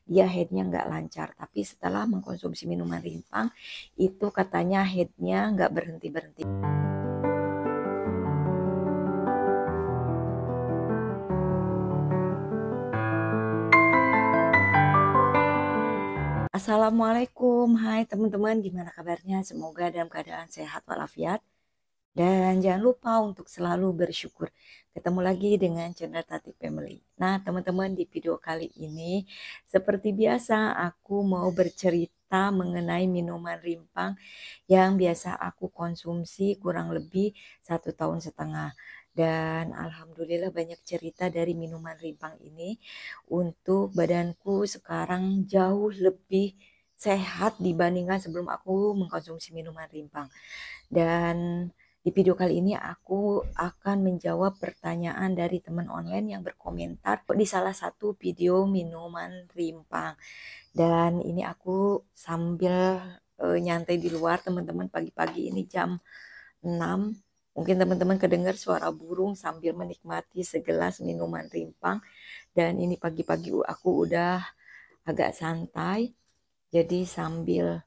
dia headnya nggak lancar. Tapi setelah mengkonsumsi minuman rimpang, itu katanya headnya nggak berhenti-berhenti. Assalamualaikum, hai teman-teman, gimana kabarnya? Semoga dalam keadaan sehat walafiat. Dan jangan lupa untuk selalu bersyukur. Ketemu lagi dengan channel Tati Family. Nah, teman-teman, di video kali ini, seperti biasa, aku mau bercerita mengenai minuman rimpang yang biasa aku konsumsi kurang lebih 1,5 tahun. Dan alhamdulillah banyak cerita dari minuman rimpang ini untuk badanku sekarang jauh lebih sehat dibandingkan sebelum aku mengkonsumsi minuman rimpang. Dan di video kali ini aku akan menjawab pertanyaan dari teman online yang berkomentar di salah satu video minuman rimpang. Dan ini aku sambil nyantai di luar, teman-teman, pagi-pagi ini jam 6. Mungkin teman-teman kedengar suara burung sambil menikmati segelas minuman rimpang. Dan ini pagi-pagi aku udah agak santai. Jadi sambil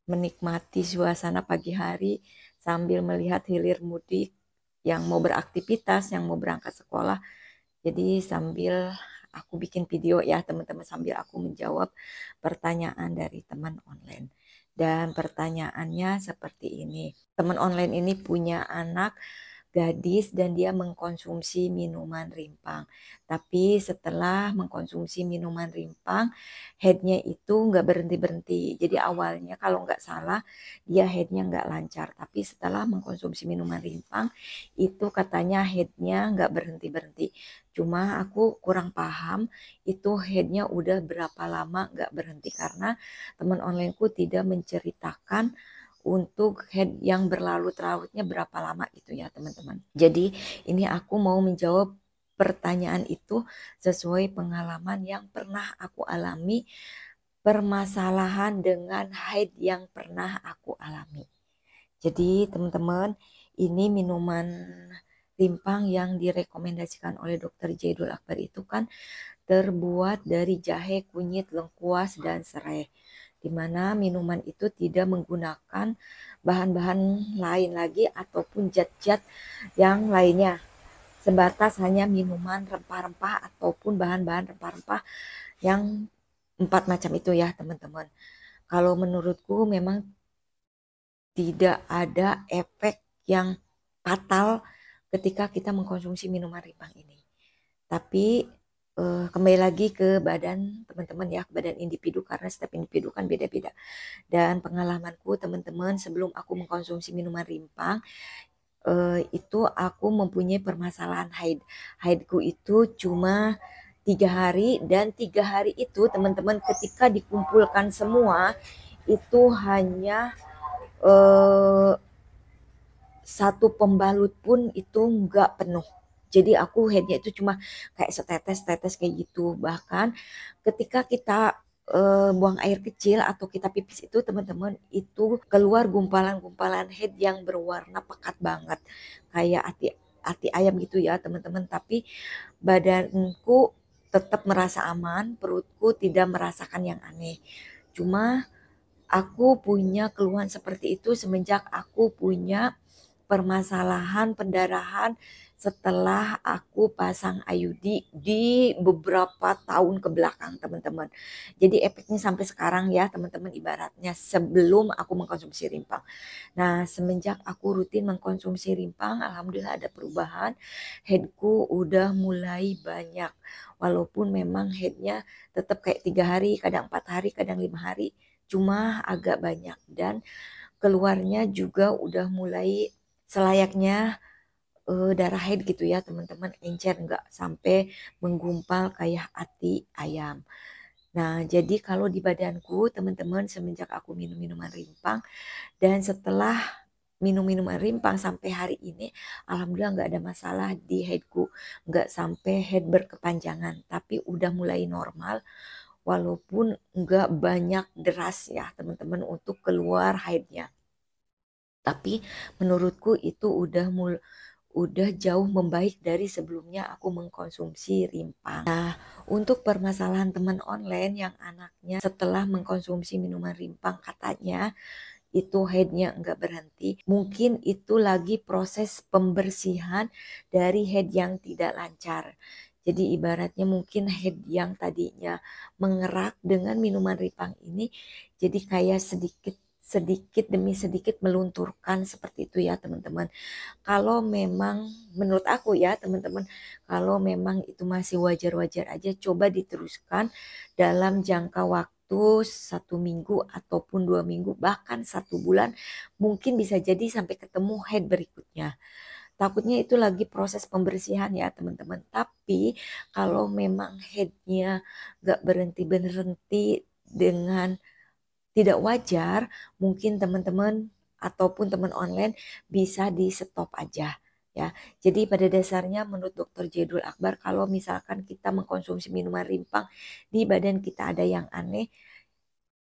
menikmati suasana pagi hari, sambil melihat hilir mudik yang mau beraktivitas, yang mau berangkat sekolah. Jadi sambil aku bikin video ya teman-teman, sambil aku menjawab pertanyaan dari teman online. Dan pertanyaannya seperti ini. Teman online ini punya anak gadis dan dia mengkonsumsi minuman rimpang. Tapi setelah mengkonsumsi minuman rimpang, headnya itu nggak berhenti-berhenti. Jadi awalnya kalau nggak salah dia headnya nggak lancar. Tapi setelah mengkonsumsi minuman rimpang, itu katanya headnya nggak berhenti-berhenti. Cuma aku kurang paham itu headnya udah berapa lama nggak berhenti karena teman onlineku tidak menceritakan untuk head yang berlarut-larutnya berapa lama gitu ya teman-teman. Jadi ini aku mau menjawab pertanyaan itu sesuai pengalaman yang pernah aku alami, permasalahan dengan haid yang pernah aku alami. Jadi teman-teman, ini minuman rimpang yang direkomendasikan oleh Dokter Jaidul Akbar itu kan terbuat dari jahe, kunyit, lengkuas, dan serai. Di mana minuman itu tidak menggunakan bahan-bahan lain lagi ataupun zat-zat yang lainnya. Sebatas hanya minuman rempah-rempah ataupun bahan-bahan rempah-rempah yang 4 macam itu ya teman-teman. Kalau menurutku memang tidak ada efek yang fatal ketika kita mengkonsumsi minuman rimpang ini. Tapi kembali lagi ke badan teman-teman ya, ke badan individu karena setiap individu kan beda-beda. Dan pengalamanku teman-teman sebelum aku mengkonsumsi minuman rimpang, itu aku mempunyai permasalahan haid. Haidku itu cuma 3 hari dan 3 hari itu teman-teman ketika dikumpulkan semua itu hanya eh, satu pembalut pun itu nggak penuh. Jadi aku headnya itu cuma kayak setetes-tetes kayak gitu. Bahkan ketika kita buang air kecil atau kita pipis itu teman-teman itu keluar gumpalan-gumpalan head yang berwarna pekat banget. Kayak ati ayam gitu ya teman-teman. Tapi badanku tetap merasa aman, perutku tidak merasakan yang aneh. Cuma aku punya keluhan seperti itu semenjak aku punya permasalahan pendarahan setelah aku pasang IUD di beberapa tahun ke belakang teman-teman. Jadi efeknya sampai sekarang ya teman-teman, ibaratnya sebelum aku mengkonsumsi rimpang. Nah semenjak aku rutin mengkonsumsi rimpang, alhamdulillah ada perubahan. Headku udah mulai banyak. Walaupun memang headnya tetap kayak 3 hari, kadang 4 hari, kadang 5 hari. Cuma agak banyak dan keluarnya juga udah mulai selayaknya darah haid gitu ya teman-teman, encer, nggak sampai menggumpal kayak ati ayam. Nah jadi kalau di badanku teman-teman semenjak aku minum minuman rimpang dan setelah minum minuman rimpang sampai hari ini, alhamdulillah nggak ada masalah di haidku, nggak sampai haid berkepanjangan, tapi udah mulai normal walaupun nggak banyak deras ya teman-teman untuk keluar haidnya. Tapi menurutku itu udah jauh membaik dari sebelumnya aku mengkonsumsi rimpang. Nah, untuk permasalahan teman online yang anaknya setelah mengkonsumsi minuman rimpang katanya itu headnya enggak berhenti, mungkin itu lagi proses pembersihan dari head yang tidak lancar. Jadi ibaratnya mungkin head yang tadinya mengerak dengan minuman rimpang ini jadi kayak sedikit sedikit demi sedikit melunturkan seperti itu ya teman-teman. Kalau memang menurut aku ya teman-teman, kalau memang itu masih wajar-wajar aja, coba diteruskan dalam jangka waktu 1 minggu ataupun 2 minggu, bahkan 1 bulan, mungkin bisa jadi sampai ketemu head berikutnya. Takutnya itu lagi proses pembersihan ya teman-teman. Tapi kalau memang headnya gak berhenti-berhenti dengan tidak wajar, mungkin teman-teman ataupun teman online bisa di stop aja ya. Jadi pada dasarnya menurut Dokter Jedul Akbar kalau misalkan kita mengkonsumsi minuman rimpang di badan kita ada yang aneh,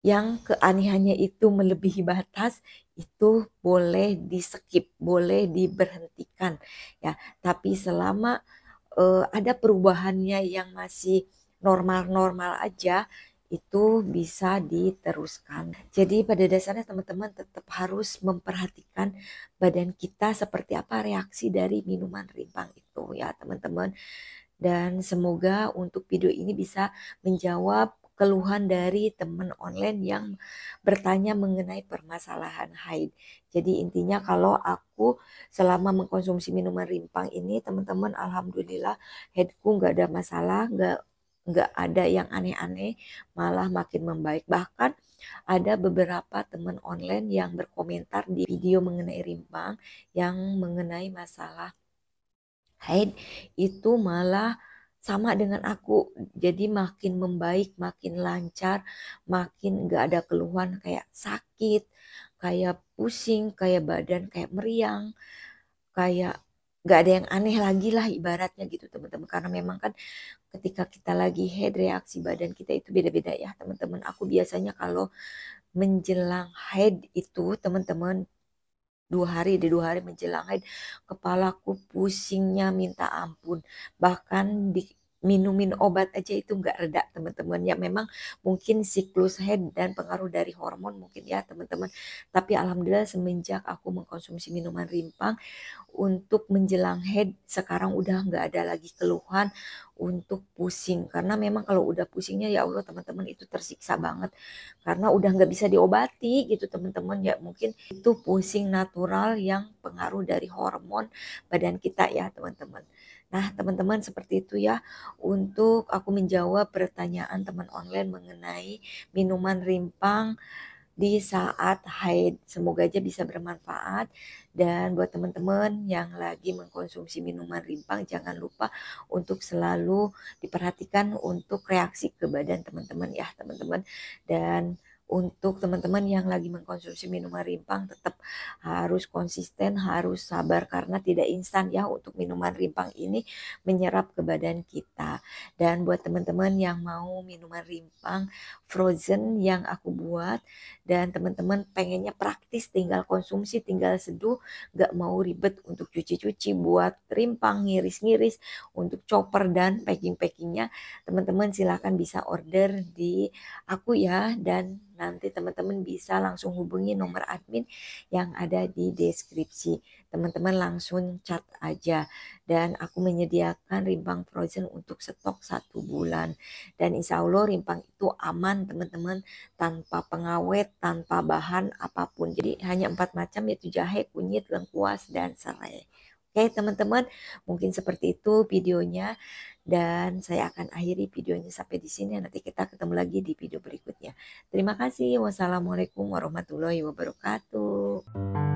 yang keanehannya itu melebihi batas, itu boleh di skip, boleh diberhentikan ya. Tapi selama ada perubahannya yang masih normal-normal aja, itu bisa diteruskan. Jadi pada dasarnya teman-teman tetap harus memperhatikan badan kita seperti apa reaksi dari minuman rimpang itu ya teman-teman. Dan semoga untuk video ini bisa menjawab keluhan dari teman online yang bertanya mengenai permasalahan haid. Jadi intinya kalau aku selama mengkonsumsi minuman rimpang ini teman-teman alhamdulillah headku nggak ada masalah, nggak ada yang aneh-aneh, malah makin membaik. Bahkan ada beberapa teman online yang berkomentar di video mengenai rimpang yang mengenai masalah haid itu malah sama dengan aku. Jadi makin membaik, makin lancar, makin nggak ada keluhan kayak sakit, kayak pusing, kayak badan kayak meriang, kayak nggak ada yang aneh lagi lah ibaratnya gitu teman-teman. Karena memang kan ketika kita lagi head reaksi badan kita itu beda-beda ya teman-teman. Aku biasanya kalau menjelang head itu teman-teman 2 hari deh 2 hari menjelang haid kepalaku pusingnya minta ampun, bahkan minumin obat aja itu nggak reda teman-teman ya. Memang mungkin siklus haid dan pengaruh dari hormon mungkin ya teman-teman, tapi alhamdulillah semenjak aku mengkonsumsi minuman rimpang untuk menjelang head sekarang udah nggak ada lagi keluhan untuk pusing. Karena memang kalau udah pusingnya ya Allah teman-teman itu tersiksa banget karena udah nggak bisa diobati gitu teman-teman ya. Mungkin itu pusing natural yang pengaruh dari hormon badan kita ya teman-teman. Nah teman-teman seperti itu ya untuk aku menjawab pertanyaan teman online mengenai minuman rimpang di saat haid. Semoga aja bisa bermanfaat. Dan buat teman-teman yang lagi mengkonsumsi minuman rimpang, jangan lupa untuk selalu diperhatikan untuk reaksi ke badan teman-teman ya teman-teman. Dan untuk teman-teman yang lagi mengkonsumsi minuman rimpang tetap harus konsisten, harus sabar karena tidak instan ya untuk minuman rimpang ini menyerap ke badan kita. Dan buat teman-teman yang mau minuman rimpang frozen yang aku buat dan teman-teman pengennya praktis tinggal konsumsi tinggal seduh gak mau ribet untuk cuci-cuci buat rimpang ngiris-ngiris untuk chopper dan packing-packingnya teman-teman silahkan bisa order di aku ya dan nanti teman-teman bisa langsung hubungi nomor admin yang ada di deskripsi teman-teman langsung chat aja dan aku menyediakan rimpang frozen untuk stok 1 bulan dan insya Allah rimpang itu aman teman-teman tanpa pengawet, tanpa bahan apapun. Jadi hanya 4 macam yaitu jahe, kunyit, lengkuas, dan serai. Oke teman-teman, mungkin seperti itu videonya dan saya akan akhiri videonya sampai di sini. Nanti kita ketemu lagi di video berikutnya. Terima kasih. Wassalamualaikum warahmatullahi wabarakatuh.